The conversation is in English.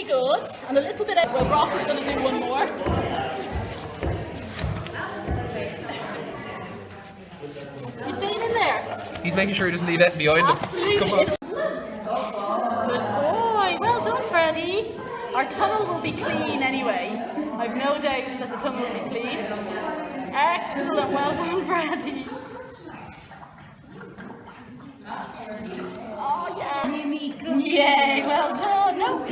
really good. And a little bit out. Well, Brock is going to do one more. You staying in there? He's making sure he doesn't leave it behind him. Absolutely. Come on. Good boy. Well done, Freddie. Our tunnel will be clean anyway. I've no doubt that the tunnel will be clean. Excellent. Well done, Freddie. Oh, yeah. Yay, well done. No.